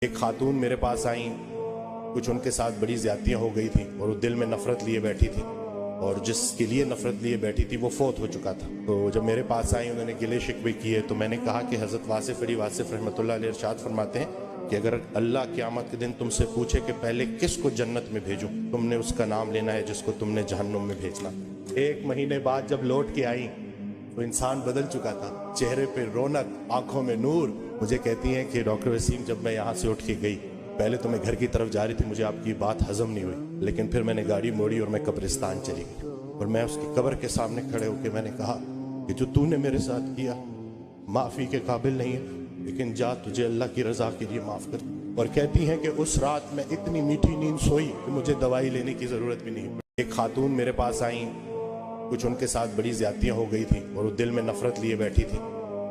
ایک خاتون میرے پاس آئیں، کچھ ان کے ساتھ بڑی زیادتیاں ہو گئی تھیں اور وہ دل میں نفرت لیے بیٹھی تھی، اور جس کے لیے نفرت لیے بیٹھی تھی وہ فوت ہو چکا تھا۔ تو جب میرے پاس آئیں، انہوں نے گلے شکوے کیے، تو میں نے کہا کہ حضرت واصف علی واصف رحمۃ اللہ علیہ ارشاد فرماتے ہیں کہ اگر اللہ قیامت کے دن تم سے پوچھے کہ پہلے کس کو جنت میں بھیجوں، تم نے اس کا نام لینا ہے جس کو تم نے جہنم میں بھیجنا۔ 1 مہینے بعد جب لوٹ کے آئیں تو انسان بدل چکا تھا، چہرے پہ رونق، آنکھوں میں نور۔ مجھے کہتی ہیں کہ ڈاکٹر وسیم، جب میں یہاں سے اٹھ کے گئی، پہلے تو میں گھر کی طرف جا رہی تھی، مجھے آپ کی بات ہضم نہیں ہوئی، لیکن پھر میں نے گاڑی موڑی اور میں قبرستان چلی گئی، اور میں اس کی قبر کے سامنے کھڑے ہو کے میں نے کہا کہ جو تو نے میرے ساتھ کیا معافی کے قابل نہیں ہے، لیکن جا، تجھے اللہ کی رضا کے لیے معاف کر۔ اور کہتی ہیں کہ اس رات میں اتنی میٹھی نیند سوئی کہ مجھے دوائی لینے کی ضرورت بھی نہیں پڑی۔ ایک خاتون میرے پاس آئیں، کچھ ان کے ساتھ بڑی زیادتیاں ہو گئی تھیں اور وہ دل میں نفرت لیے بیٹھی تھی،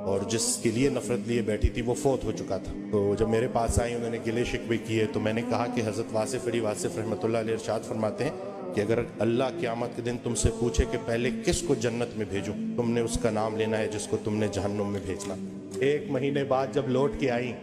اور جس کے لیے نفرت لیے بیٹھی تھی وہ فوت ہو چکا تھا۔ تو جب میرے پاس آئیں، انہوں نے گلے شکوے کیے، تو میں نے کہا کہ حضرت واصف علی واصف رحمۃ اللہ علیہ ارشاد فرماتے ہیں کہ اگر اللہ قیامت کے دن تم سے پوچھے کہ پہلے کس کو جنت میں بھیجوں، تم نے اس کا نام لینا ہے جس کو تم نے جہنم میں بھیجنا۔ 1 مہینے بعد جب لوٹ کے آئیں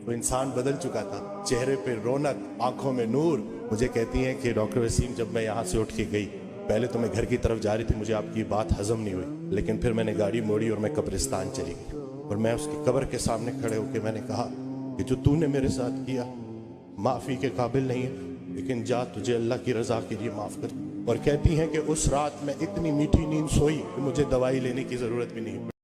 تو انسان بدل چکا تھا، چہرے پہ رونق، آنکھوں میں نور۔ مجھے کہتی ہیں کہ ڈاکٹر وسیم، جب میں یہاں سے اٹھ کے گئی، پہلے تو میں گھر کی طرف جا رہی تھی، مجھے آپ کی بات ہضم نہیں ہوئی، لیکن پھر میں نے گاڑی موڑی اور میں قبرستان چلی گئی، اور میں اس کی قبر کے سامنے کھڑے ہو کے میں نے کہا کہ جو تو نے میرے ساتھ کیا معافی کے قابل نہیں ہے، لیکن جا، تجھے اللہ کی رضا کے لیے معاف کر۔ اور کہتی ہیں کہ اس رات میں اتنی میٹھی نیند سوئی کہ مجھے دوائی لینے کی ضرورت بھی نہیں پڑی۔